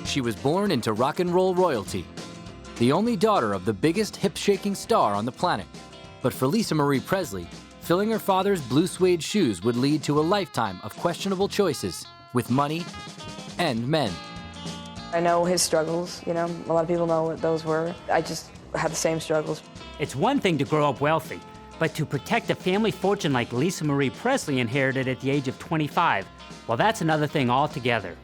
She was born into rock and roll royalty, the only daughter of the biggest hip-shaking star on the planet. But for Lisa Marie Presley, filling her father's blue suede shoes would lead to a lifetime of questionable choices with money and men. I know his struggles, you know, a lot of people know what those were. I just had the same struggles. It's one thing to grow up wealthy, but to protect a family fortune like Lisa Marie Presley inherited at the age of 25, well, that's another thing altogether.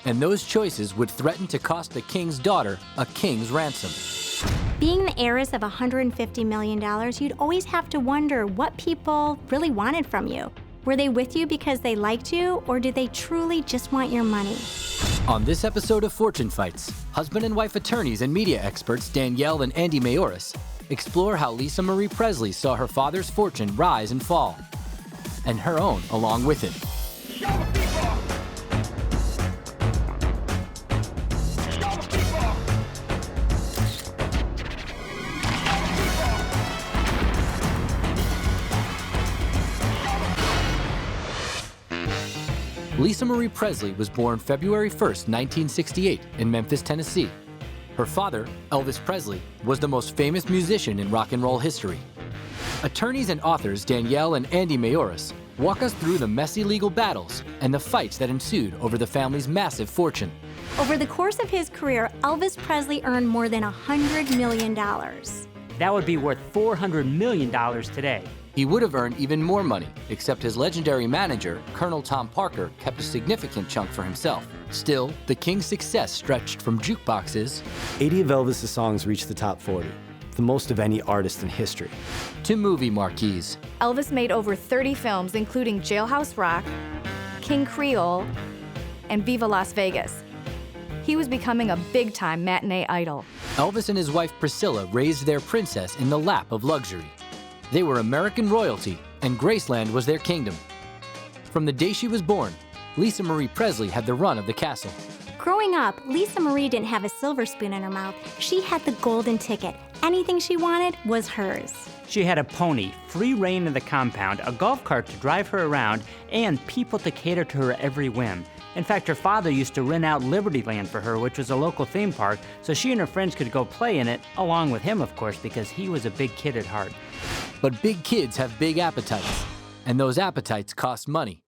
And those choices would threaten to cost the king's daughter a king's ransom. Being the heiress of $150 million, you'd always have to wonder what people really wanted from you. Were they with you because they liked you, or did they truly just want your money? On this episode of Fortune Fights, husband and wife attorneys and media experts Danielle and Andy Mayoras explore how Lisa Marie Presley saw her father's fortune rise and fall, and her own along with it. Lisa Marie Presley was born February 1st, 1968 in Memphis, Tennessee. Her father, Elvis Presley, was the most famous musician in rock and roll history. Attorneys and authors Danielle and Andy Mayoras walk us through the messy legal battles and the fights that ensued over the family's massive fortune. Over the course of his career, Elvis Presley earned more than $100 million. That would be worth $400 million today. He would have earned even more money, except his legendary manager, Colonel Tom Parker, kept a significant chunk for himself. Still, the king's success stretched from jukeboxes 80 of Elvis' songs reached the top 40, the most of any artist in history, to movie marquees. Elvis made over 30 films, including Jailhouse Rock, King Creole, and Viva Las Vegas. He was becoming a big-time matinee idol. Elvis and his wife Priscilla raised their princess in the lap of luxury. They were American royalty, and Graceland was their kingdom. From the day she was born, Lisa Marie Presley had the run of the castle. Growing up, Lisa Marie didn't have a silver spoon in her mouth. She had the golden ticket. Anything she wanted was hers. She had a pony, free reign of the compound, a golf cart to drive her around, and people to cater to her every whim. In fact, her father used to rent out Liberty Land for her, which was a local theme park, so she and her friends could go play in it, along with him, of course, because he was a big kid at heart. But big kids have big appetites, and those appetites cost money.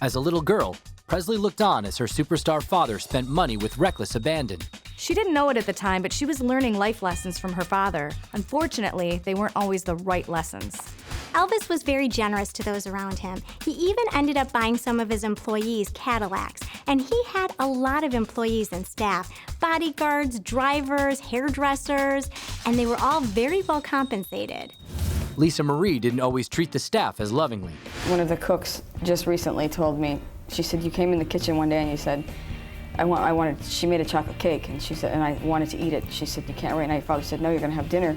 As a little girl, Presley looked on as her superstar father spent money with reckless abandon. She didn't know it at the time, but she was learning life lessons from her father. Unfortunately, they weren't always the right lessons. Elvis was very generous to those around him. He even ended up buying some of his employees Cadillacs, and he had a lot of employees and staff, bodyguards, drivers, hairdressers, and they were all very well compensated. Lisa Marie didn't always treat the staff as lovingly. One of the cooks just recently told me, she said, you came in the kitchen one day and you said, she made a chocolate cake, and she said, and I wanted to eat it. She said, you can't right now. Your father said, no, you're gonna have dinner.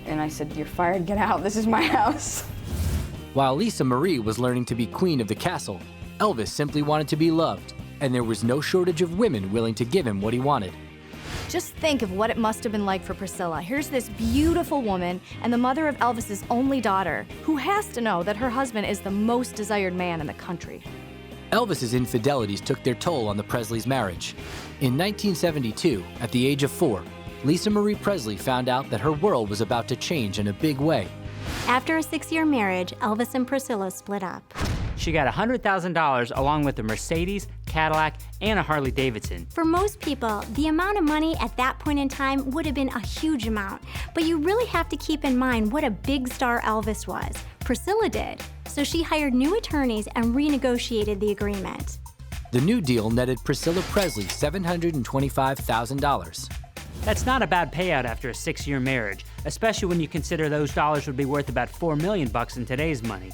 And I said, you're fired, get out, this is my house. While Lisa Marie was learning to be queen of the castle, Elvis simply wanted to be loved, and there was no shortage of women willing to give him what he wanted. Just think of what it must have been like for Priscilla. Here's this beautiful woman and the mother of Elvis's only daughter, who has to know that her husband is the most desired man in the country. Elvis's infidelities took their toll on the Presleys' marriage. In 1972, at the age of 4, Lisa Marie Presley found out that her world was about to change in a big way. After a 6-year marriage, Elvis and Priscilla split up. She got $100,000 along with a Mercedes, Cadillac, and a Harley Davidson. For most people, the amount of money at that point in time would have been a huge amount. But you really have to keep in mind what a big star Elvis was. Priscilla did. So she hired new attorneys and renegotiated the agreement. The new deal netted Priscilla Presley $725,000. That's not a bad payout after a 6-year marriage, especially when you consider those dollars would be worth about $4 million in today's money.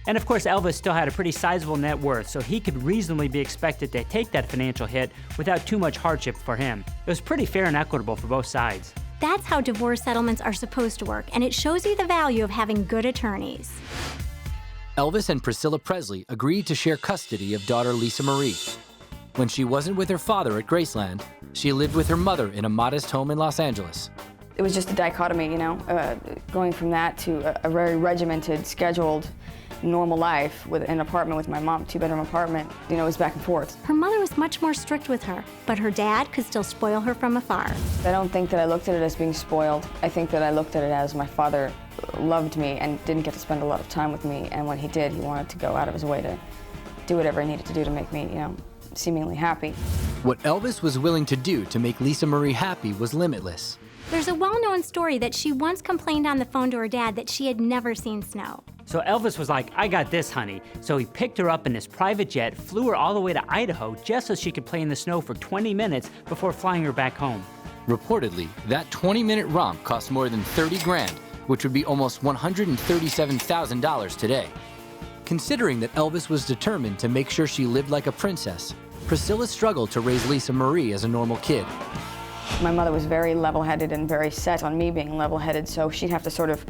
And of course, Elvis still had a pretty sizable net worth, so he could reasonably be expected to take that financial hit without too much hardship for him. It was pretty fair and equitable for both sides. That's how divorce settlements are supposed to work, and it shows you the value of having good attorneys. Elvis and Priscilla Presley agreed to share custody of daughter Lisa Marie. When she wasn't with her father at Graceland, she lived with her mother in a modest home in Los Angeles. It was just a dichotomy, you know, going from that to a very regimented, scheduled, normal life with an apartment with my mom, 2-bedroom apartment. You know, it was back and forth. Her mother was much more strict with her, but her dad could still spoil her from afar. I don't think that I looked at it as being spoiled. I think that I looked at it as my father loved me and didn't get to spend a lot of time with me, and when he did, he wanted to go out of his way to do whatever he needed to do to make me, you know, seemingly happy. What Elvis was willing to do to make Lisa Marie happy was limitless. There's a well-known story that she once complained on the phone to her dad that she had never seen snow. So Elvis was like, I got this, honey. So he picked her up in his private jet, flew her all the way to Idaho just so she could play in the snow for 20 minutes before flying her back home. Reportedly, that 20-minute romp cost more than 30 grand, which would be almost $137,000 today. Considering that Elvis was determined to make sure she lived like a princess, Priscilla struggled to raise Lisa Marie as a normal kid. My mother was very level-headed and very set on me being level-headed, so she'd have to sort of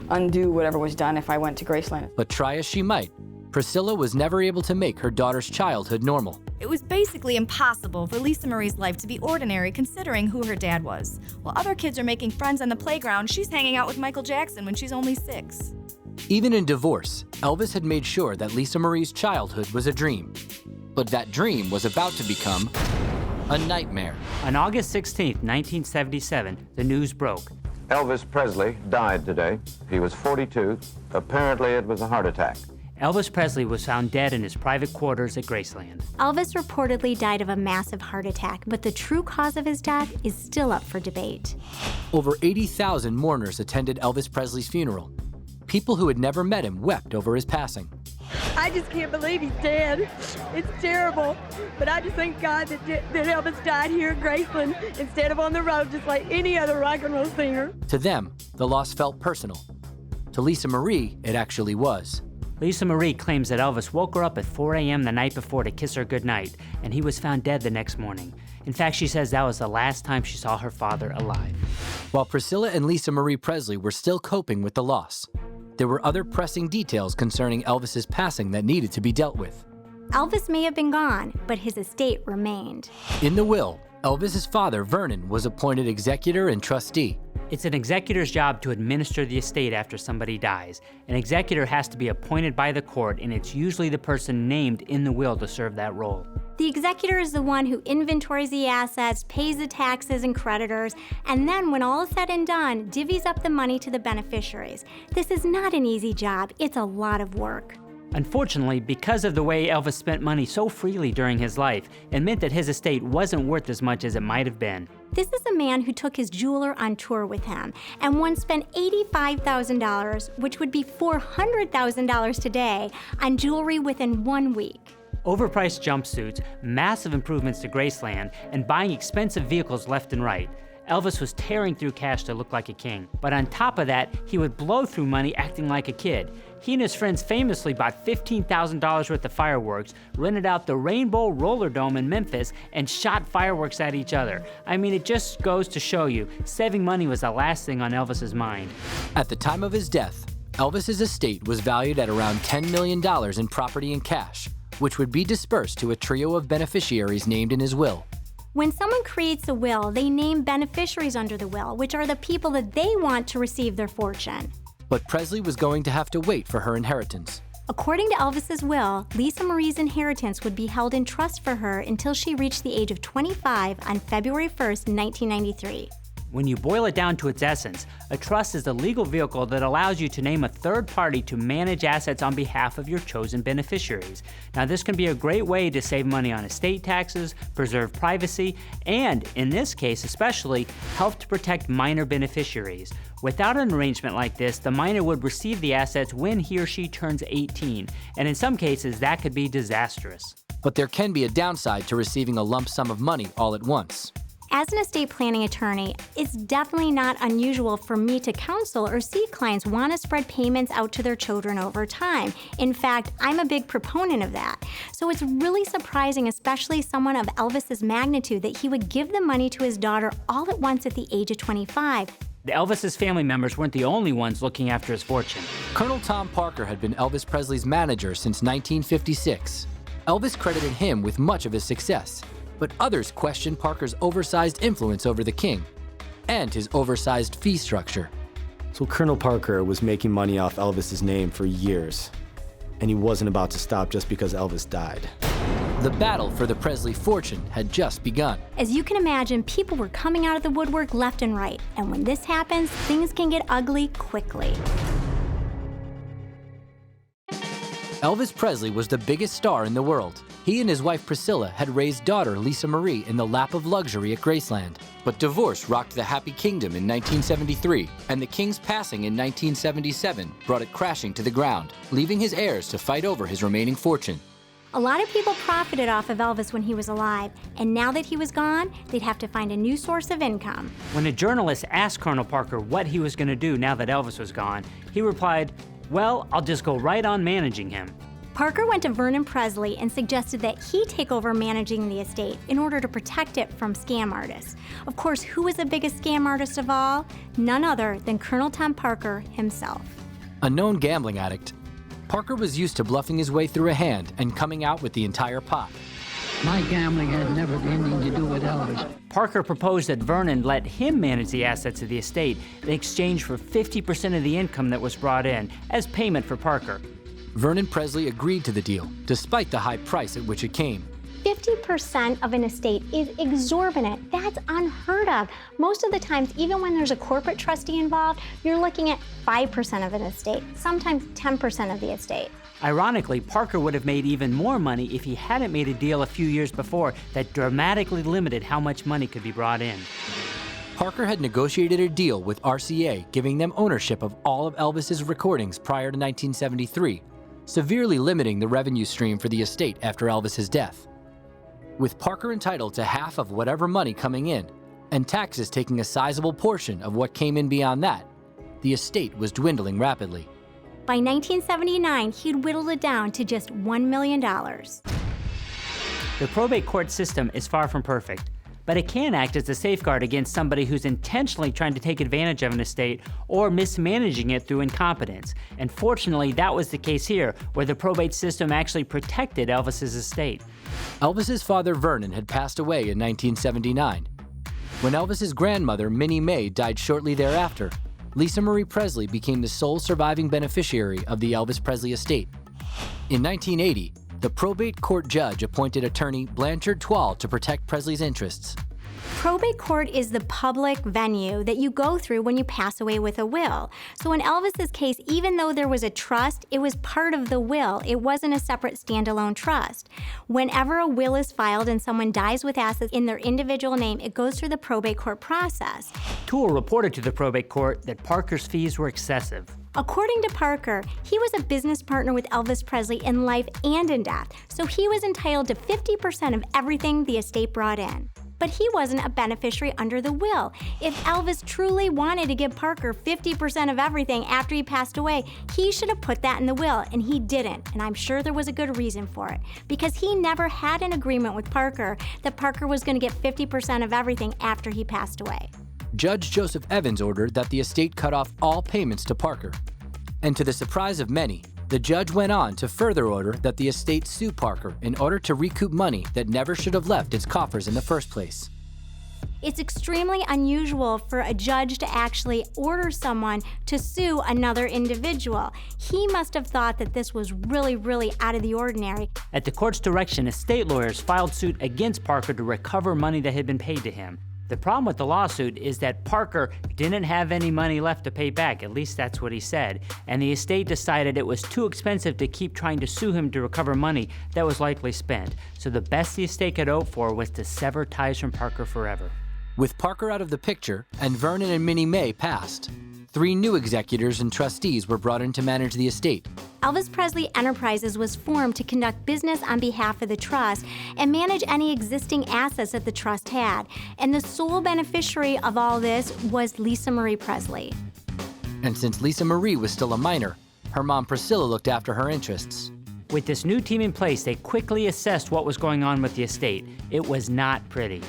undo whatever was done if I went to Graceland. But try as she might, Priscilla was never able to make her daughter's childhood normal. It was basically impossible for Lisa Marie's life to be ordinary considering who her dad was. While other kids are making friends on the playground, she's hanging out with Michael Jackson when she's only 6. Even in divorce, Elvis had made sure that Lisa Marie's childhood was a dream. But that dream was about to become a nightmare. On August 16, 1977, the news broke. Elvis Presley died today. He was 42. Apparently it was a heart attack. Elvis Presley was found dead in his private quarters at Graceland. Elvis reportedly died of a massive heart attack, but the true cause of his death is still up for debate. Over 80,000 mourners attended Elvis Presley's funeral. People who had never met him wept over his passing. I just can't believe he's dead. It's terrible. But I just thank God that Elvis died here at Graceland instead of on the road just like any other rock and roll singer. To them, the loss felt personal. To Lisa Marie, it actually was. Lisa Marie claims that Elvis woke her up at 4 a.m. the night before to kiss her goodnight, and he was found dead the next morning. In fact, she says that was the last time she saw her father alive. While Priscilla and Lisa Marie Presley were still coping with the loss, there were other pressing details concerning Elvis's passing that needed to be dealt with. Elvis may have been gone, but his estate remained. In the will, Elvis's father, Vernon, was appointed executor and trustee. It's an executor's job to administer the estate after somebody dies. An executor has to be appointed by the court, and it's usually the person named in the will to serve that role. The executor is the one who inventories the assets, pays the taxes and creditors, and then when all is said and done, divvies up the money to the beneficiaries. This is not an easy job. It's a lot of work. Unfortunately, because of the way Elvis spent money so freely during his life, it meant that his estate wasn't worth as much as it might have been. This is a man who took his jeweler on tour with him and once spent $85,000, which would be $400,000 today, on jewelry within 1 week. Overpriced jumpsuits, massive improvements to Graceland, and buying expensive vehicles left and right. Elvis was tearing through cash to look like a king. But on top of that, he would blow through money acting like a kid. He and his friends famously bought $15,000 worth of fireworks, rented out the Rainbow Roller Dome in Memphis, and shot fireworks at each other. I mean, it just goes to show you, saving money was the last thing on Elvis's mind. At the time of his death, Elvis's estate was valued at around $10 million in property and cash, which would be dispersed to a trio of beneficiaries named in his will. When someone creates a will, they name beneficiaries under the will, which are the people that they want to receive their fortune. But Presley was going to have to wait for her inheritance. According to Elvis's will, Lisa Marie's inheritance would be held in trust for her until she reached the age of 25 on February 1st, 1993. When you boil it down to its essence, a trust is a legal vehicle that allows you to name a third party to manage assets on behalf of your chosen beneficiaries. Now, this can be a great way to save money on estate taxes, preserve privacy, and, in this case especially, help to protect minor beneficiaries. Without an arrangement like this, the minor would receive the assets when he or she turns 18, and in some cases, that could be disastrous. But there can be a downside to receiving a lump sum of money all at once. As an estate planning attorney, it's definitely not unusual for me to counsel or see clients want to spread payments out to their children over time. In fact, I'm a big proponent of that. So it's really surprising, especially someone of Elvis's magnitude, that he would give the money to his daughter all at once at the age of 25. Elvis's family members weren't the only ones looking after his fortune. Colonel Tom Parker had been Elvis Presley's manager since 1956. Elvis credited him with much of his success, but others questioned Parker's oversized influence over the king. and his oversized fee structure. So Colonel Parker was making money off Elvis's name for years, and he wasn't about to stop just because Elvis died. The battle for the Presley fortune had just begun. As you can imagine, people were coming out of the woodwork left and right, and when this happens, things can get ugly quickly. Elvis Presley was the biggest star in the world. He and his wife Priscilla had raised daughter Lisa Marie in the lap of luxury at Graceland. But divorce rocked the Happy Kingdom in 1973, and the king's passing in 1977 brought it crashing to the ground, leaving his heirs to fight over his remaining fortune. A lot of people profited off of Elvis when he was alive, and now that he was gone, they'd have to find a new source of income. When a journalist asked Colonel Parker what he was going to do now that Elvis was gone, he replied, "Well, I'll just go right on managing him." Parker went to Vernon Presley and suggested that he take over managing the estate in order to protect it from scam artists. Of course, who was the biggest scam artist of all? None other than Colonel Tom Parker himself. A known gambling addict, Parker was used to bluffing his way through a hand and coming out with the entire pot. My gambling had never anything to do with Elvis. Parker proposed that Vernon let him manage the assets of the estate in exchange for 50% of the income that was brought in as payment for Parker. Vernon Presley agreed to the deal, despite the high price at which it came. 50% of an estate is exorbitant. That's unheard of. Most of the times, even when there's a corporate trustee involved, you're looking at 5% of an estate, sometimes 10% of the estate. Ironically, Parker would have made even more money if he hadn't made a deal a few years before that dramatically limited how much money could be brought in. Parker had negotiated a deal with RCA, giving them ownership of all of Elvis's recordings prior to 1973, severely limiting the revenue stream for the estate after Elvis's death. With Parker entitled to half of whatever money coming in, and taxes taking a sizable portion of what came in beyond that, the estate was dwindling rapidly. By 1979, he'd whittled it down to just $1 million. The probate court system is far from perfect, but it can act as a safeguard against somebody who's intentionally trying to take advantage of an estate or mismanaging it through incompetence. And fortunately, that was the case here, where the probate system actually protected Elvis's estate. Elvis's father, Vernon, had passed away in 1979. When Elvis's grandmother, Minnie Mae, died shortly thereafter, Lisa Marie Presley became the sole surviving beneficiary of the Elvis Presley estate. In 1980, the probate court judge appointed attorney Blanchard Twall to protect Presley's interests. Probate court is the public venue that you go through when you pass away with a will. So in Elvis's case, even though there was a trust, it was part of the will. It wasn't a separate standalone trust. Whenever a will is filed and someone dies with assets in their individual name, it goes through the probate court process. Toole reported to the probate court that Parker's fees were excessive. According to Parker, he was a business partner with Elvis Presley in life and in death, so he was entitled to 50% of everything the estate brought in. But he wasn't a beneficiary under the will. If Elvis truly wanted to give Parker 50% of everything after he passed away, he should have put that in the will, and he didn't. And I'm sure there was a good reason for it, because he never had an agreement with Parker that Parker was going to get 50% of everything after he passed away. Judge Joseph Evans ordered that the estate cut off all payments to Parker. And to the surprise of many, the judge went on to further order that the estate sue Parker in order to recoup money that never should have left its coffers in the first place. It's extremely unusual for a judge to actually order someone to sue another individual. He must have thought that this was really, really out of the ordinary. At the court's direction, estate lawyers filed suit against Parker to recover money that had been paid to him. The problem with the lawsuit is that Parker didn't have any money left to pay back, at least that's what he said, and the estate decided it was too expensive to keep trying to sue him to recover money that was likely spent. So the best the estate could hope for was to sever ties from Parker forever. With Parker out of the picture and Vernon and Minnie Mae passed, 3 new executors and trustees were brought in to manage the estate. Elvis Presley Enterprises was formed to conduct business on behalf of the trust and manage any existing assets that the trust had. And the sole beneficiary of all this was Lisa Marie Presley. And since Lisa Marie was still a minor, her mom Priscilla looked after her interests. With this new team in place, they quickly assessed what was going on with the estate. It was not pretty.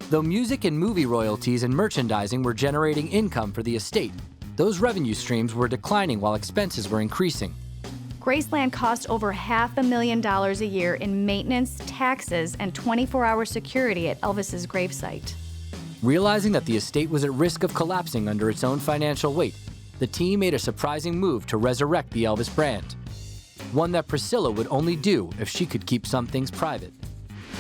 Though music and movie royalties and merchandising were generating income for the estate, those revenue streams were declining while expenses were increasing. Graceland cost over $500,000 a year in maintenance, taxes, and 24-hour security at Elvis's gravesite. Realizing that the estate was at risk of collapsing under its own financial weight, the team made a surprising move to resurrect the Elvis brand. One that Priscilla would only do if she could keep some things private.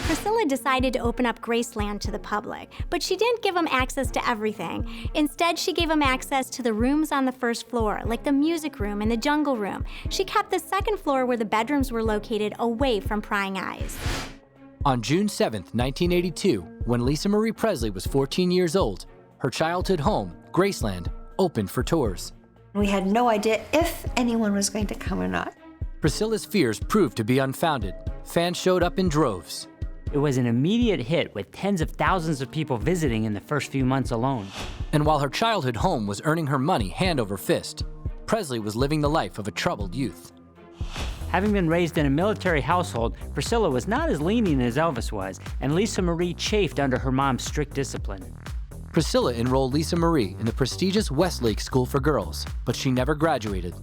Priscilla decided to open up Graceland to the public, but she didn't give them access to everything. Instead, she gave them access to the rooms on the first floor, like the music room and the jungle room. She kept the second floor where the bedrooms were located away from prying eyes. On June 7, 1982, when Lisa Marie Presley was 14 years old, her childhood home, Graceland, opened for tours. We had no idea if anyone was going to come or not. Priscilla's fears proved to be unfounded. Fans showed up in droves. It was an immediate hit with tens of thousands of people visiting in the first few months alone. And while her childhood home was earning her money hand over fist, Presley was living the life of a troubled youth. Having been raised in a military household, Priscilla was not as lenient as Elvis was, and Lisa Marie chafed under her mom's strict discipline. Priscilla enrolled Lisa Marie in the prestigious Westlake School for Girls, but she never graduated.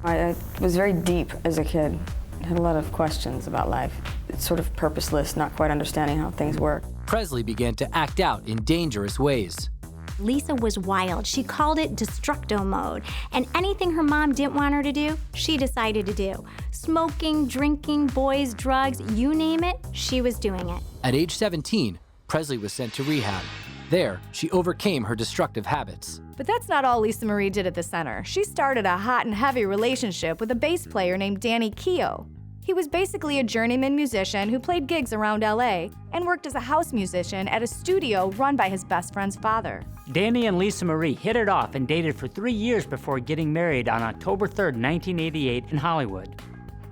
I was very deep as a kid. I had a lot of questions about life. It's sort of purposeless, not quite understanding how things work. Presley began to act out in dangerous ways. Lisa was wild. She called it destructo mode. And anything her mom didn't want her to do, she decided to do. Smoking, drinking, boys, drugs, you name it, she was doing it. At age 17, Presley was sent to rehab. There, she overcame her destructive habits. But that's not all Lisa Marie did at the center. She started a hot and heavy relationship with a bass player named Danny Keough. He was basically a journeyman musician who played gigs around LA and worked as a house musician at a studio run by his best friend's father. Danny and Lisa Marie hit it off and dated for 3 years before getting married on October 3, 1988 in Hollywood.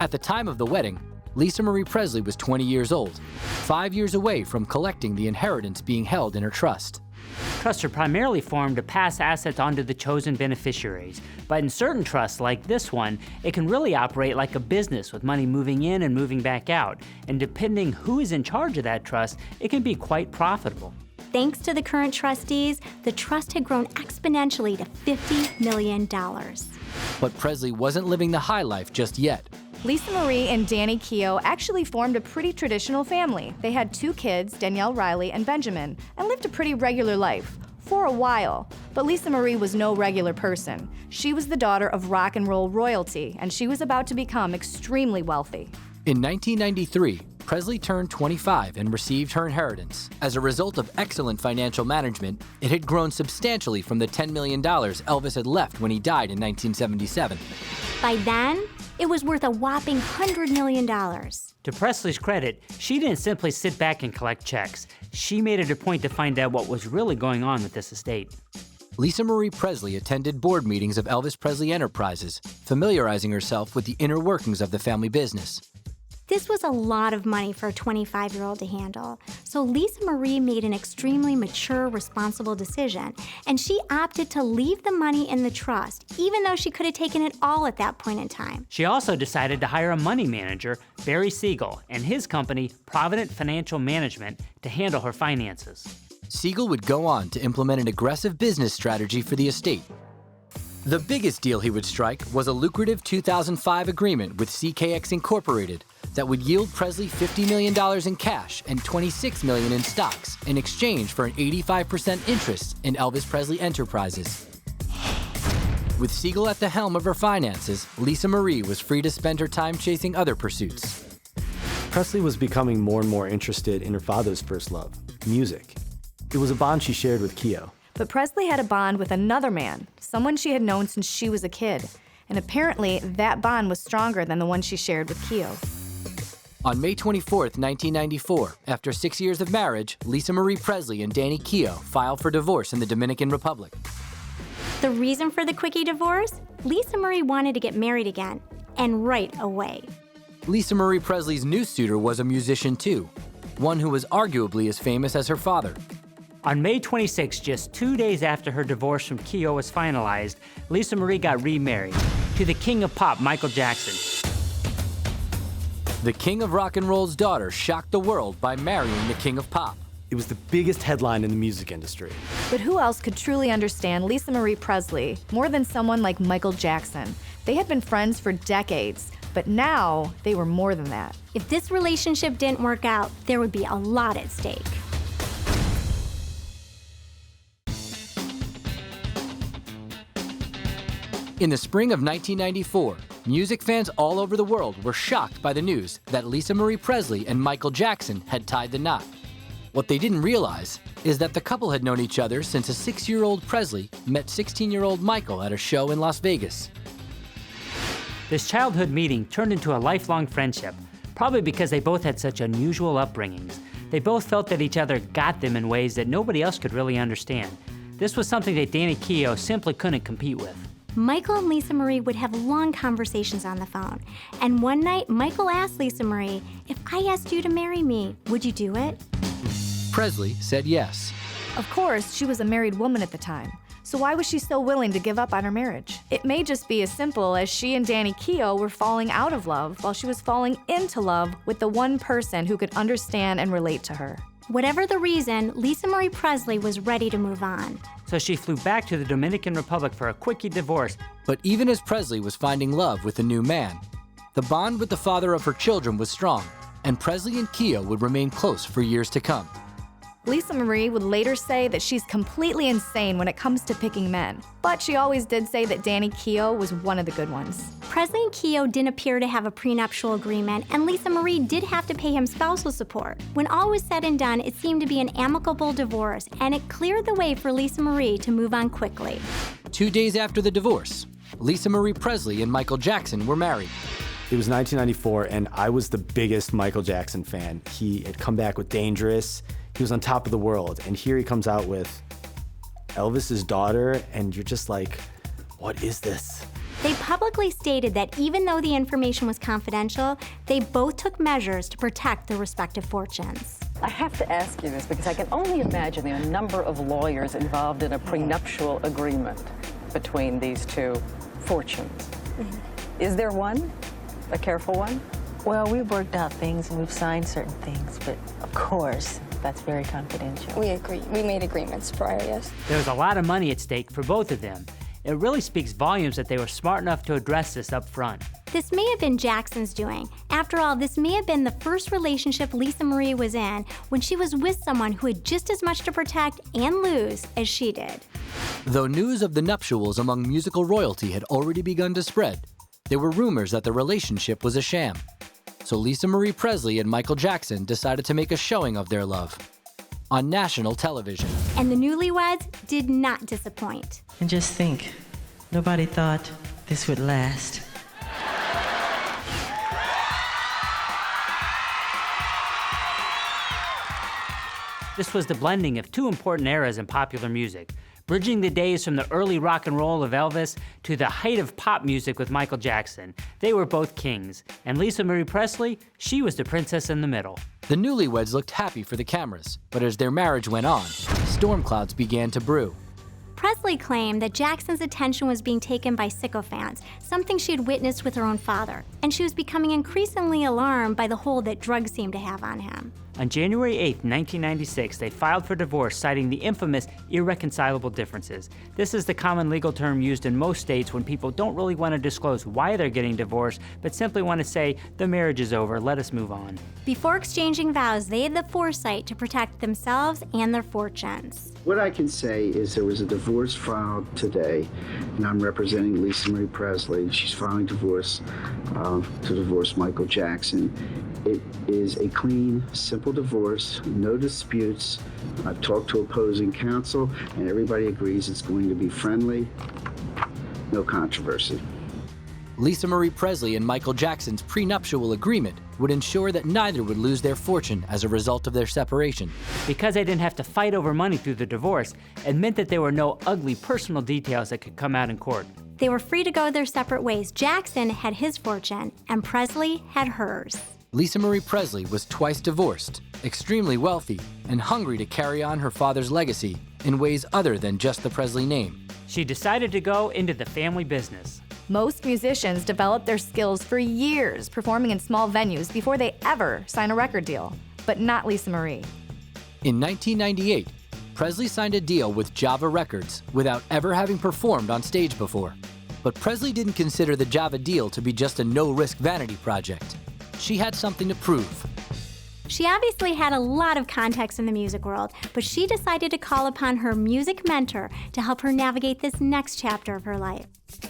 At the time of the wedding, Lisa Marie Presley was 20 years old, 5 years away from collecting the inheritance being held in her trust. Trusts are primarily formed to pass assets on to the chosen beneficiaries, but in certain trusts like this one, it can really operate like a business with money moving in and moving back out, and depending who is in charge of that trust, it can be quite profitable. Thanks to the current trustees, the trust had grown exponentially to $50 million. But Presley wasn't living the high life just yet. Lisa Marie and Danny Keough actually formed a pretty traditional family. They had 2 kids, Danielle, Riley, and Benjamin, and lived a pretty regular life for a while. But Lisa Marie was no regular person. She was the daughter of rock and roll royalty, and she was about to become extremely wealthy. In 1993, Presley turned 25 and received her inheritance. As a result of excellent financial management, it had grown substantially from the $10 million Elvis had left when he died in 1977. By then, it was worth a whopping $100 million. To Presley's credit, she didn't simply sit back and collect checks. She made it a point to find out what was really going on with this estate. Lisa Marie Presley attended board meetings of Elvis Presley Enterprises, familiarizing herself with the inner workings of the family business. This was a lot of money for a 25-year-old to handle, so Lisa Marie made an extremely mature, responsible decision, and she opted to leave the money in the trust, even though she could have taken it all at that point in time. She also decided to hire a money manager, Barry Siegel, and his company, Provident Financial Management, to handle her finances. Siegel would go on to implement an aggressive business strategy for the estate. The biggest deal he would strike was a lucrative 2005 agreement with CKX Incorporated that would yield Presley $50 million in cash and $26 million in stocks in exchange for an 85% interest in Elvis Presley Enterprises. With Siegel at the helm of her finances, Lisa Marie was free to spend her time chasing other pursuits. Presley was becoming more and more interested in her father's first love, music. It was a bond she shared with Keough. But Presley had a bond with another man, someone she had known since she was a kid. And apparently, that bond was stronger than the one she shared with Keough. On May 24, 1994, after 6 years of marriage, Lisa Marie Presley and Danny Keough filed for divorce in the Dominican Republic. The reason for the quickie divorce? Lisa Marie wanted to get married again, and right away. Lisa Marie Presley's new suitor was a musician too, one who was arguably as famous as her father. On May 26, just 2 days after her divorce from Keough was finalized, Lisa Marie got remarried to the king of pop, Michael Jackson. The king of rock and roll's daughter shocked the world by marrying the king of pop. It was the biggest headline in the music industry. But who else could truly understand Lisa Marie Presley more than someone like Michael Jackson? They had been friends for decades, but now they were more than that. If this relationship didn't work out, there would be a lot at stake. In the spring of 1994, music fans all over the world were shocked by the news that Lisa Marie Presley and Michael Jackson had tied the knot. What they didn't realize is that the couple had known each other since a 6-year-old Presley met 16-year-old Michael at a show in Las Vegas. This childhood meeting turned into a lifelong friendship, probably because they both had such unusual upbringings. They both felt that each other got them in ways that nobody else could really understand. This was something that Danny Keough simply couldn't compete with. Michael and Lisa Marie would have long conversations on the phone. And one night, Michael asked Lisa Marie, "If I asked you to marry me, would you do it?" Presley said yes. Of course, she was a married woman at the time. So why was she so willing to give up on her marriage? It may just be as simple as she and Danny Keough were falling out of love while she was falling into love with the one person who could understand and relate to her. Whatever the reason, Lisa Marie Presley was ready to move on. So she flew back to the Dominican Republic for a quickie divorce. But even as Presley was finding love with a new man, the bond with the father of her children was strong, and Presley and Keough would remain close for years to come. Lisa Marie would later say that she's completely insane when it comes to picking men, but she always did say that Danny Keough was one of the good ones. Presley and Keough didn't appear to have a prenuptial agreement, and Lisa Marie did have to pay him spousal support. When all was said and done, it seemed to be an amicable divorce, and it cleared the way for Lisa Marie to move on quickly. 2 days after the divorce, Lisa Marie Presley and Michael Jackson were married. It was 1994, and I was the biggest Michael Jackson fan. He had come back with Dangerous. He was on top of the world, and here he comes out with Elvis's daughter, and you're just like, what is this? They publicly stated that even though the information was confidential, they both took measures to protect their respective fortunes. I have to ask you this because I can only imagine the number of lawyers involved in a prenuptial agreement between these two fortunes. Is there one? A careful one? Well, we've worked out things and we've signed certain things, but of course, that's very confidential. We made agreements prior, yes. There was a lot of money at stake for both of them. It really speaks volumes that they were smart enough to address this up front. This may have been Jackson's doing. After all, this may have been the first relationship Lisa Marie was in when she was with someone who had just as much to protect and lose as she did. Though news of the nuptials among musical royalty had already begun to spread, there were rumors that the relationship was a sham. So Lisa Marie Presley and Michael Jackson decided to make a showing of their love on national television. And the newlyweds did not disappoint. And just think, nobody thought this would last. This was the blending of two important eras in popular music, bridging the days from the early rock and roll of Elvis to the height of pop music with Michael Jackson. They were both kings, and Lisa Marie Presley, she was the princess in the middle. The newlyweds looked happy for the cameras, but as their marriage went on, storm clouds began to brew. Presley claimed that Jackson's attention was being taken by sycophants, something she had witnessed with her own father, and she was becoming increasingly alarmed by the hold that drugs seemed to have on him. On January 8, 1996, they filed for divorce, citing the infamous irreconcilable differences. This is the common legal term used in most states when people don't really want to disclose why they're getting divorced, but simply want to say, the marriage is over, let us move on. Before exchanging vows, they had the foresight to protect themselves and their fortunes. What I can say is there was a divorce filed today, and I'm representing Lisa Marie Presley. She's filing divorce to divorce Michael Jackson. It is a clean, simple divorce, no disputes. I've talked to opposing counsel, and everybody agrees it's going to be friendly, no controversy. Lisa Marie Presley and Michael Jackson's prenuptial agreement would ensure that neither would lose their fortune as a result of their separation. Because they didn't have to fight over money through the divorce, it meant that there were no ugly personal details that could come out in court. They were free to go their separate ways. Jackson had his fortune, and Presley had hers. Lisa Marie Presley was twice divorced, extremely wealthy, and hungry to carry on her father's legacy in ways other than just the Presley name. She decided to go into the family business. Most musicians develop their skills for years performing in small venues before they ever sign a record deal, but not Lisa Marie. In 1998, Presley signed a deal with Java Records without ever having performed on stage before. But Presley didn't consider the Java deal to be just a no-risk vanity project. She had something to prove. She obviously had a lot of contacts in the music world, but she decided to call upon her music mentor to help her navigate this next chapter of her life.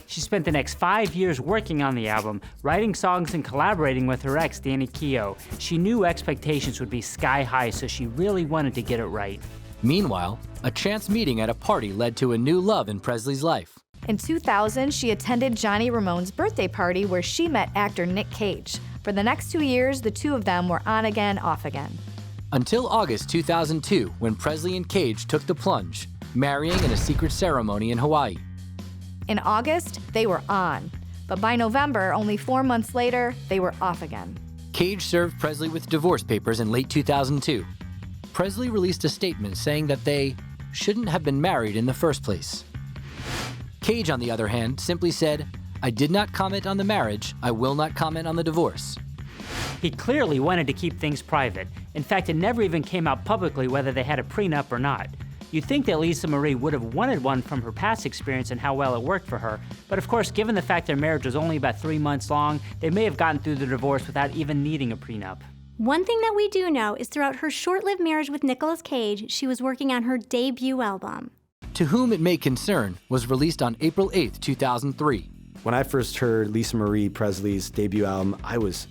She spent the next 5 years working on the album, writing songs and collaborating with her ex, Danny Keough. She knew expectations would be sky high, so she really wanted to get it right. Meanwhile, a chance meeting at a party led to a new love in Presley's life. In 2000, she attended Johnny Ramone's birthday party where she met actor Nick Cage. For the next 2 years, the two of them were on again, off again. Until August 2002, when Presley and Cage took the plunge, marrying in a secret ceremony in Hawaii. In August, they were on. But by November, only 4 months later, they were off again. Cage served Presley with divorce papers in late 2002. Presley released a statement saying that they shouldn't have been married in the first place. Cage, on the other hand, simply said, "I did not comment on the marriage. I will not comment on the divorce." He clearly wanted to keep things private. In fact, it never even came out publicly whether they had a prenup or not. You'd think that Lisa Marie would have wanted one from her past experience and how well it worked for her, but of course, given the fact their marriage was only about 3 months long, they may have gotten through the divorce without even needing a prenup. One thing that we do know is throughout her short-lived marriage with Nicolas Cage, she was working on her debut album. To Whom It May Concern was released on April 8, 2003. When I first heard Lisa Marie Presley's debut album, I was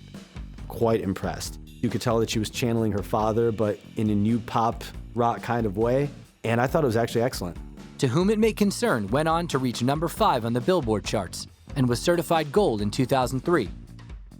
quite impressed. You could tell that she was channeling her father, but in a new pop rock kind of way, and I thought it was actually excellent. To Whom It May Concern went on to reach number 5 on the Billboard charts and was certified gold in 2003.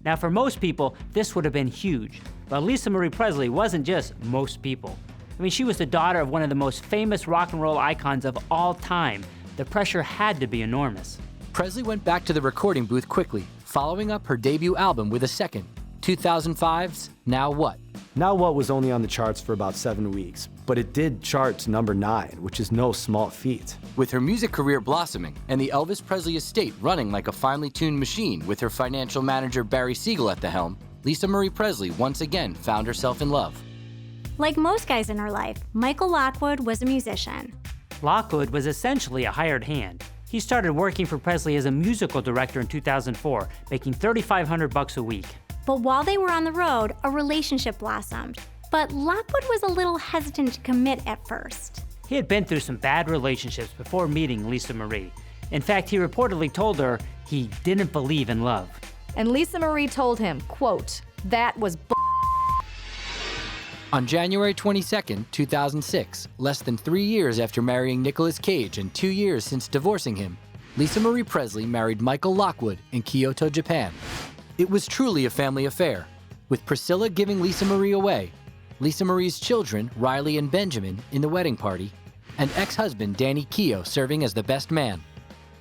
Now, for most people, this would have been huge, but Lisa Marie Presley wasn't just most people. I mean, she was the daughter of one of the most famous rock and roll icons of all time. The pressure had to be enormous. Presley went back to the recording booth quickly, following up her debut album with a second, 2005's Now What. Now What was only on the charts for about 7 weeks, but it did chart to number 9, which is no small feat. With her music career blossoming and the Elvis Presley estate running like a finely tuned machine with her financial manager Barry Siegel at the helm, Lisa Marie Presley once again found herself in love. Like most guys in her life, Michael Lockwood was a musician. Lockwood was essentially a hired hand. He started working for Presley as a musical director in 2004, making $3,500 a week. But while they were on the road, a relationship blossomed. But Lockwood was a little hesitant to commit at first. He had been through some bad relationships before meeting Lisa Marie. In fact, he reportedly told her he didn't believe in love. And Lisa Marie told him, quote, "That was bull." On January 22, 2006, less than 3 years after marrying Nicolas Cage and 2 years since divorcing him, Lisa Marie Presley married Michael Lockwood in Kyoto, Japan. It was truly a family affair, with Priscilla giving Lisa Marie away, Lisa Marie's children, Riley and Benjamin, in the wedding party, and ex-husband Danny Keough serving as the best man.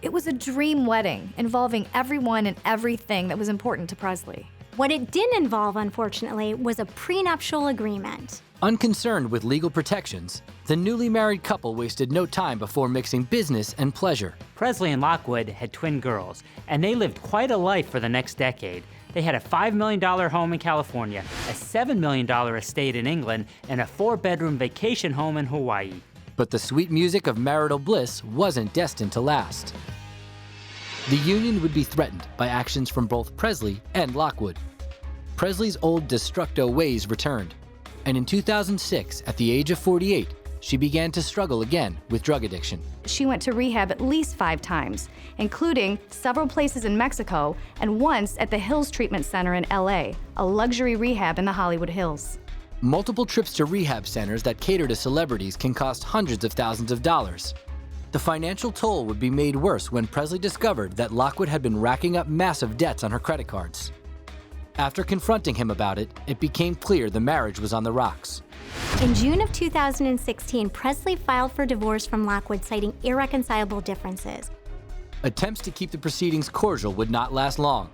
It was a dream wedding involving everyone and everything that was important to Presley. What it didn't involve, unfortunately, was a prenuptial agreement. Unconcerned with legal protections, the newly married couple wasted no time before mixing business and pleasure. Presley and Lockwood had twin girls, and they lived quite a life for the next decade. They had a $5 million home in California, a $7 million estate in England, and a 4-bedroom vacation home in Hawaii. But the sweet music of marital bliss wasn't destined to last. The union would be threatened by actions from both Presley and Lockwood. Presley's old destructo ways returned, and in 2006, at the age of 48, she began to struggle again with drug addiction. She went to rehab at least 5 times, including several places in Mexico and once at the Hills Treatment Center in LA, a luxury rehab in the Hollywood Hills. Multiple trips to rehab centers that cater to celebrities can cost hundreds of thousands of dollars. The financial toll would be made worse when Presley discovered that Lockwood had been racking up massive debts on her credit cards. After confronting him about it, it became clear the marriage was on the rocks. In June of 2016, Presley filed for divorce from Lockwood, citing irreconcilable differences. Attempts to keep the proceedings cordial would not last long.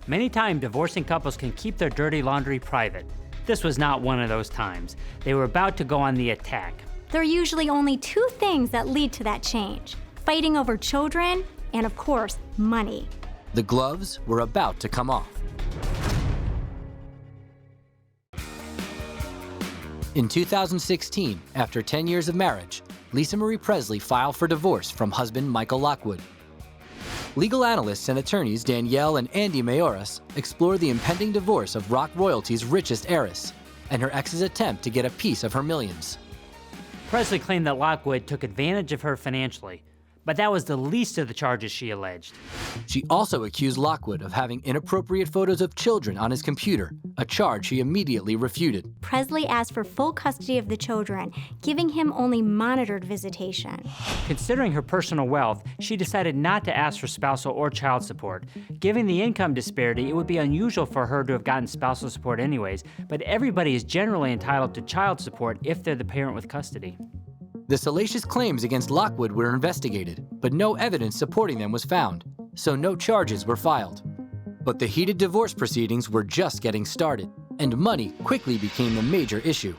Many times, divorcing couples can keep their dirty laundry private. This was not one of those times. They were about to go on the attack. There are usually only 2 things that lead to that change: fighting over children and, of course, money. The gloves were about to come off. In 2016, after 10 years of marriage, Lisa Marie Presley filed for divorce from husband Michael Lockwood. Legal analysts and attorneys Danielle and Andy Mayoras explore the impending divorce of rock royalty's richest heiress, and her ex's attempt to get a piece of her millions. Presley claimed that Lockwood took advantage of her financially, but that was the least of the charges she alleged. She also accused Lockwood of having inappropriate photos of children on his computer, a charge he immediately refuted. Presley asked for full custody of the children, giving him only monitored visitation. Considering her personal wealth, she decided not to ask for spousal or child support. Given the income disparity, it would be unusual for her to have gotten spousal support anyways, but everybody is generally entitled to child support if they're the parent with custody. The salacious claims against Lockwood were investigated, but no evidence supporting them was found, so no charges were filed. But the heated divorce proceedings were just getting started, and money quickly became the major issue.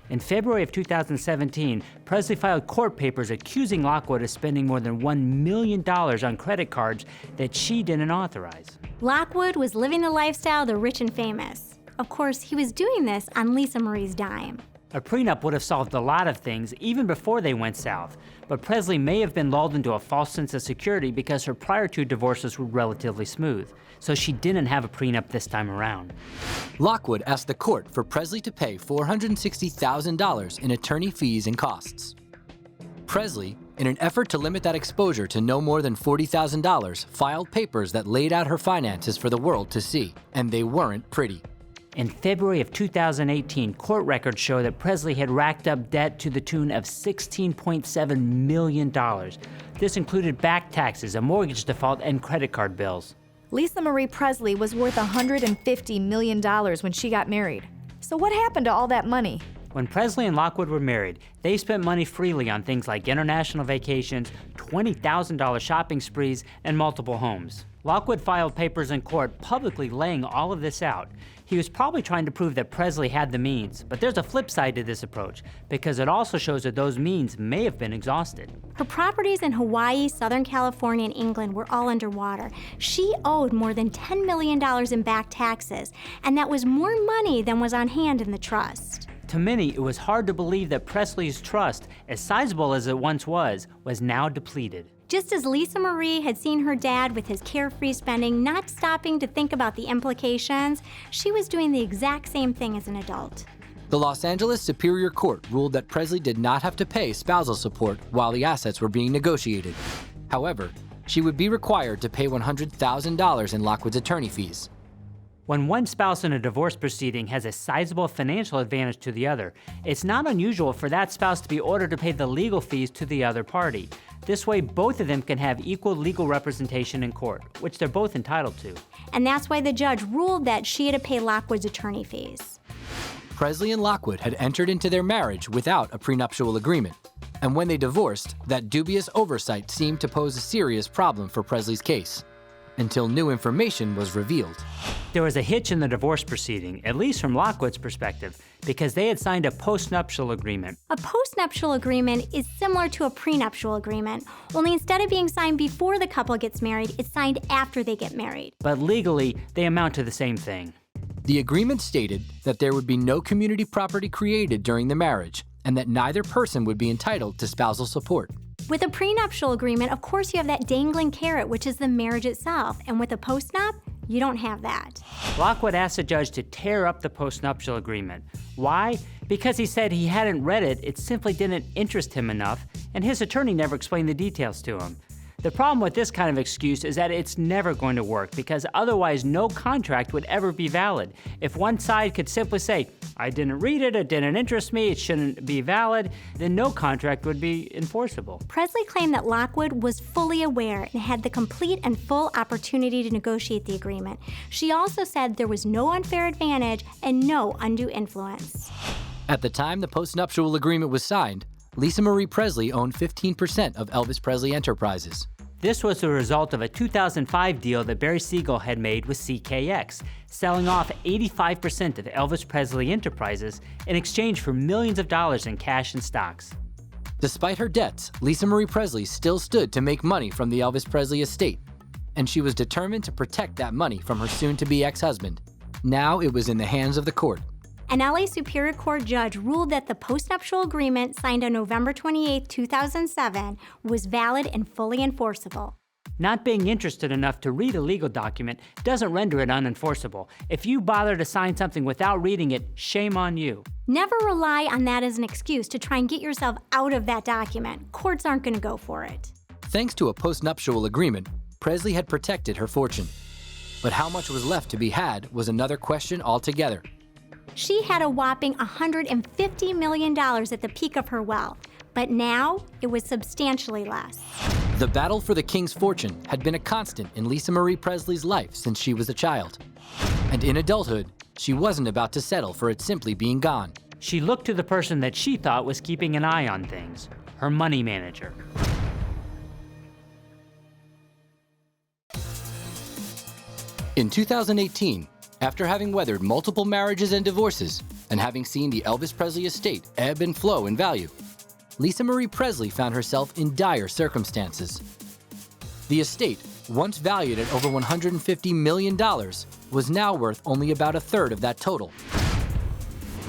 In February of 2017, Presley filed court papers accusing Lockwood of spending more than $1 million on credit cards that she didn't authorize. Lockwood was living the lifestyle of the rich and famous. Of course, he was doing this on Lisa Marie's dime. A prenup would have solved a lot of things even before they went south, but Presley may have been lulled into a false sense of security because her prior two divorces were relatively smooth, so she didn't have a prenup this time around. Lockwood asked the court for Presley to pay $460,000 in attorney fees and costs. Presley, in an effort to limit that exposure to no more than $40,000, filed papers that laid out her finances for the world to see, and they weren't pretty. In February of 2018, court records show that Presley had racked up debt to the tune of $16.7 million. This included back taxes, a mortgage default, and credit card bills. Lisa Marie Presley was worth $150 million when she got married. So what happened to all that money? When Presley and Lockwood were married, they spent money freely on things like international vacations, $20,000 shopping sprees, and multiple homes. Lockwood filed papers in court publicly laying all of this out. He was probably trying to prove that Presley had the means, but there's a flip side to this approach, because it also shows that those means may have been exhausted. Her properties in Hawaii, Southern California, and England were all underwater. She owed more than $10 million in back taxes, and that was more money than was on hand in the trust. To many, it was hard to believe that Presley's trust, as sizable as it once was now depleted. Just as Lisa Marie had seen her dad with his carefree spending, not stopping to think about the implications, she was doing the exact same thing as an adult. The Los Angeles Superior Court ruled that Presley did not have to pay spousal support while the assets were being negotiated. However, she would be required to pay $100,000 in Lockwood's attorney fees. When one spouse in a divorce proceeding has a sizable financial advantage to the other, it's not unusual for that spouse to be ordered to pay the legal fees to the other party. This way, both of them can have equal legal representation in court, which they're both entitled to. And that's why the judge ruled that she had to pay Lockwood's attorney fees. Presley and Lockwood had entered into their marriage without a prenuptial agreement, and when they divorced, that dubious oversight seemed to pose a serious problem for Presley's case, until new information was revealed. There was a hitch in the divorce proceeding, at least from Lockwood's perspective, because they had signed a postnuptial agreement. A postnuptial agreement is similar to a prenuptial agreement, only instead of being signed before the couple gets married, it's signed after they get married. But legally, they amount to the same thing. The agreement stated that there would be no community property created during the marriage, and that neither person would be entitled to spousal support. With a prenuptial agreement, of course you have that dangling carrot, which is the marriage itself, and with a postnup, you don't have that. Lockwood asked the judge to tear up the postnuptial agreement. Why? Because he said he hadn't read it, it simply didn't interest him enough, and his attorney never explained the details to him. The problem with this kind of excuse is that it's never going to work, because otherwise no contract would ever be valid. If one side could simply say, I didn't read it, it didn't interest me, it shouldn't be valid, then no contract would be enforceable. Presley claimed that Lockwood was fully aware and had the complete and full opportunity to negotiate the agreement. She also said there was no unfair advantage and no undue influence. At the time the postnuptial agreement was signed, Lisa Marie Presley owned 15% of Elvis Presley Enterprises. This was the result of a 2005 deal that Barry Siegel had made with CKX, selling off 85% of Elvis Presley Enterprises in exchange for millions of dollars in cash and stocks. Despite her debts, Lisa Marie Presley still stood to make money from the Elvis Presley estate, and she was determined to protect that money from her soon-to-be ex-husband. Now it was in the hands of the court. An LA Superior Court judge ruled that the postnuptial agreement signed on November 28, 2007 was valid and fully enforceable. Not being interested enough to read a legal document doesn't render it unenforceable. If you bother to sign something without reading it, shame on you. Never rely on that as an excuse to try and get yourself out of that document. Courts aren't going to go for it. Thanks to a postnuptial agreement, Presley had protected her fortune. But how much was left to be had was another question altogether. She had a whopping $150 million at the peak of her wealth, but now it was substantially less. The battle for the king's fortune had been a constant in Lisa Marie Presley's life since she was a child. And in adulthood, she wasn't about to settle for it simply being gone. She looked to the person that she thought was keeping an eye on things, her money manager. In 2018, after having weathered multiple marriages and divorces, and having seen the Elvis Presley estate ebb and flow in value, Lisa Marie Presley found herself in dire circumstances. The estate, once valued at over $150 million, was now worth only about a third of that total.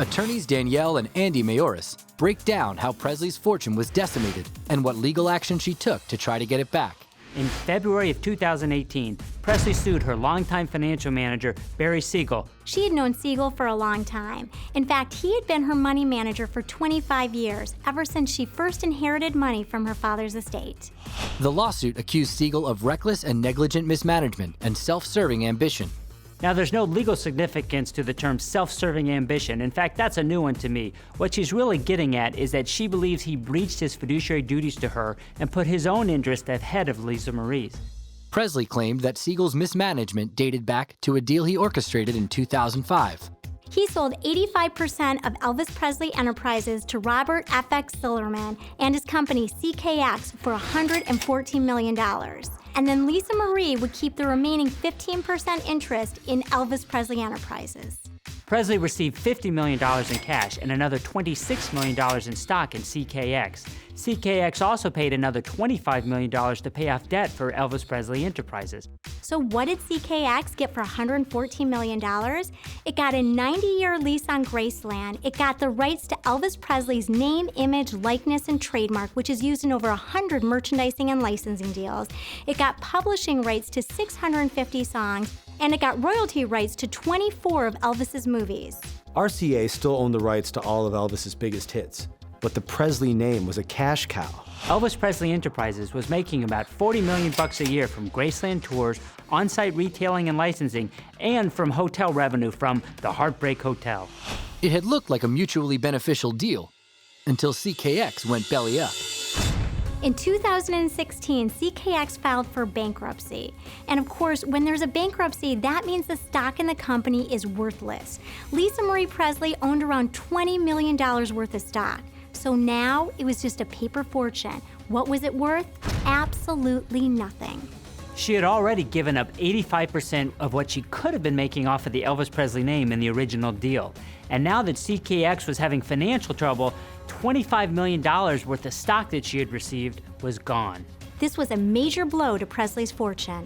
Attorneys Danielle and Andy Mayoras break down how Presley's fortune was decimated and what legal action she took to try to get it back. In February of 2018, Presley sued her longtime financial manager, Barry Siegel. She had known Siegel for a long time. In fact, he had been her money manager for 25 years, ever since she first inherited money from her father's estate. The lawsuit accused Siegel of reckless and negligent mismanagement and self-serving ambition. Now, there's no legal significance to the term self-serving ambition. In fact, that's a new one to me. What she's really getting at is that she believes he breached his fiduciary duties to her and put his own interest ahead of Lisa Marie's. Presley claimed that Siegel's mismanagement dated back to a deal he orchestrated in 2005. He sold 85% of Elvis Presley Enterprises to Robert F.X. Silverman and his company CKX for $114 million. And then Lisa Marie would keep the remaining 15% interest in Elvis Presley Enterprises. Presley received $50 million in cash and another $26 million in stock in CKX. CKX also paid another $25 million to pay off debt for Elvis Presley Enterprises. So what did CKX get for $114 million? It got a 90-year lease on Graceland. It got the rights to Elvis Presley's name, image, likeness, and trademark, which is used in over 100 merchandising and licensing deals. It got publishing rights to 650 songs, and it got royalty rights to 24 of Elvis's movies. RCA still owned the rights to all of Elvis's biggest hits, but the Presley name was a cash cow. Elvis Presley Enterprises was making about $40 million a year from Graceland tours, on-site retailing and licensing, and from hotel revenue from the Heartbreak Hotel. It had looked like a mutually beneficial deal until CKX went belly up. In 2016, CKX filed for bankruptcy. And of course, when there's a bankruptcy, that means the stock in the company is worthless. Lisa Marie Presley owned around $20 million worth of stock. So now it was just a paper fortune. What was it worth? Absolutely nothing. She had already given up 85% of what she could have been making off of the Elvis Presley name in the original deal. And now that CKX was having financial trouble, $25 million worth of stock that she had received was gone. This was a major blow to Presley's fortune.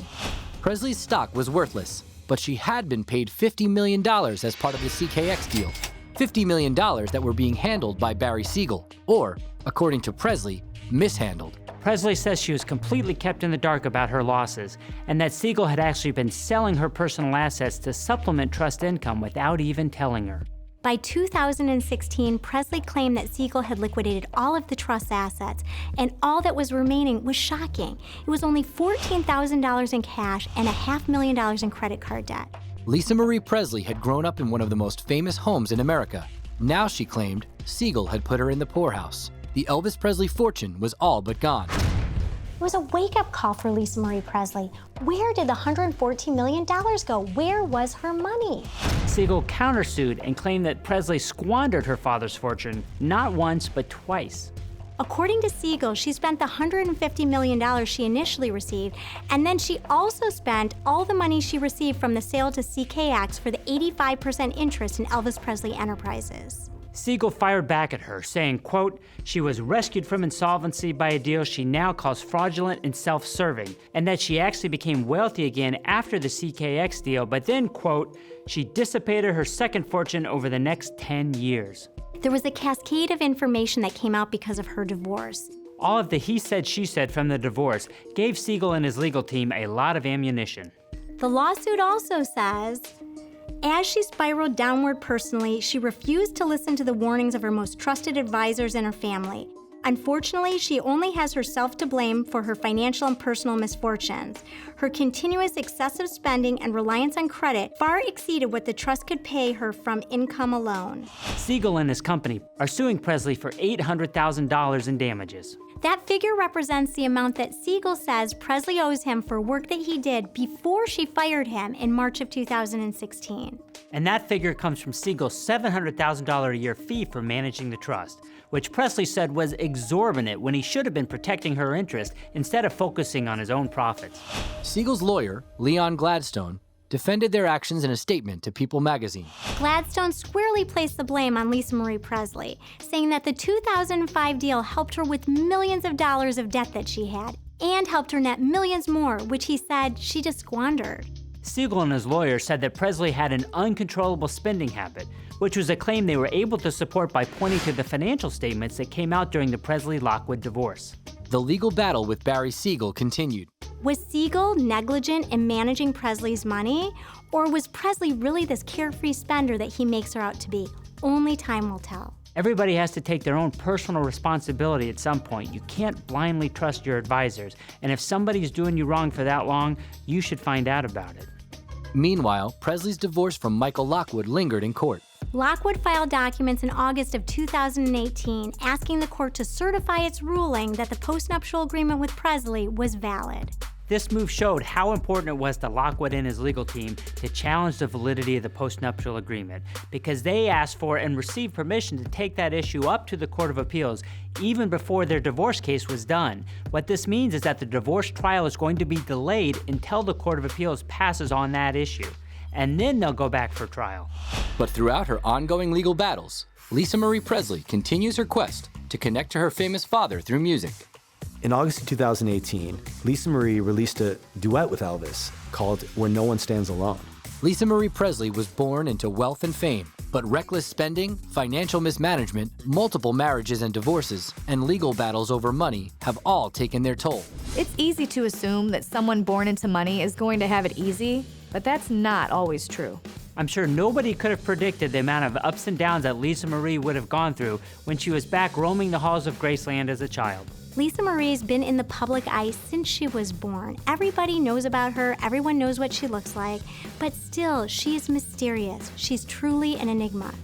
Presley's stock was worthless, but she had been paid $50 million as part of the CKX deal. $50 million that were being handled by Barry Siegel, or, according to Presley, mishandled. Presley says she was completely kept in the dark about her losses, and that Siegel had actually been selling her personal assets to supplement trust income without even telling her. By 2016, Presley claimed that Siegel had liquidated all of the trust assets, and all that was remaining was shocking. It was only $14,000 in cash and $500,000 in credit card debt. Lisa Marie Presley had grown up in one of the most famous homes in America. Now she claimed Siegel had put her in the poorhouse. The Elvis Presley fortune was all but gone. It was a wake-up call for Lisa Marie Presley. Where did the $114 million go? Where was her money? Siegel countersued and claimed that Presley squandered her father's fortune, not once, but twice. According to Siegel, she spent the $150 million she initially received, and then she also spent all the money she received from the sale to CKX for the 85% interest in Elvis Presley Enterprises. Siegel fired back at her, saying, quote, she was rescued from insolvency by a deal she now calls fraudulent and self-serving, and that she actually became wealthy again after the CKX deal, but then, quote, she dissipated her second fortune over the next 10 years. There was a cascade of information that came out because of her divorce. All of the he said, she said from the divorce gave Siegel and his legal team a lot of ammunition. The lawsuit also says, as she spiraled downward personally, she refused to listen to the warnings of her most trusted advisors and her family. Unfortunately, she only has herself to blame for her financial and personal misfortunes. Her continuous excessive spending and reliance on credit far exceeded what the trust could pay her from income alone. Siegel and his company are suing Presley for $800,000 in damages. That figure represents the amount that Siegel says Presley owes him for work that he did before she fired him in March of 2016. And that figure comes from Siegel's $700,000 a year fee for managing the trust, which Presley said was exorbitant when he should have been protecting her interest instead of focusing on his own profits. Siegel's lawyer, Leon Gladstone, defended their actions in a statement to People magazine. Gladstone squarely placed the blame on Lisa Marie Presley, saying that the 2005 deal helped her with millions of dollars of debt that she had, and helped her net millions more, which he said she just squandered. Siegel and his lawyer said that Presley had an uncontrollable spending habit, which was a claim they were able to support by pointing to the financial statements that came out during the Presley-Lockwood divorce. The legal battle with Barry Siegel continued. Was Siegel negligent in managing Presley's money, or was Presley really this carefree spender that he makes her out to be? Only time will tell. Everybody has to take their own personal responsibility at some point. You can't blindly trust your advisors, and if somebody's doing you wrong for that long, you should find out about it. Meanwhile, Presley's divorce from Michael Lockwood lingered in court. Lockwood filed documents in August of 2018 asking the court to certify its ruling that the postnuptial agreement with Presley was valid. This move showed how important it was to Lockwood and his legal team to challenge the validity of the postnuptial agreement, because they asked for and received permission to take that issue up to the Court of Appeals even before their divorce case was done. What this means is that the divorce trial is going to be delayed until the Court of Appeals passes on that issue, and then they'll go back for trial. But throughout her ongoing legal battles, Lisa Marie Presley continues her quest to connect to her famous father through music. In August of 2018, Lisa Marie released a duet with Elvis called When No One Stands Alone. Lisa Marie Presley was born into wealth and fame, but reckless spending, financial mismanagement, multiple marriages and divorces, and legal battles over money have all taken their toll. It's easy to assume that someone born into money is going to have it easy, but that's not always true. I'm sure nobody could have predicted the amount of ups and downs that Lisa Marie would have gone through when she was back roaming the halls of Graceland as a child. Lisa Marie's been in the public eye since she was born. Everybody knows about her, everyone knows what she looks like, but still, she is mysterious. She's truly an enigma.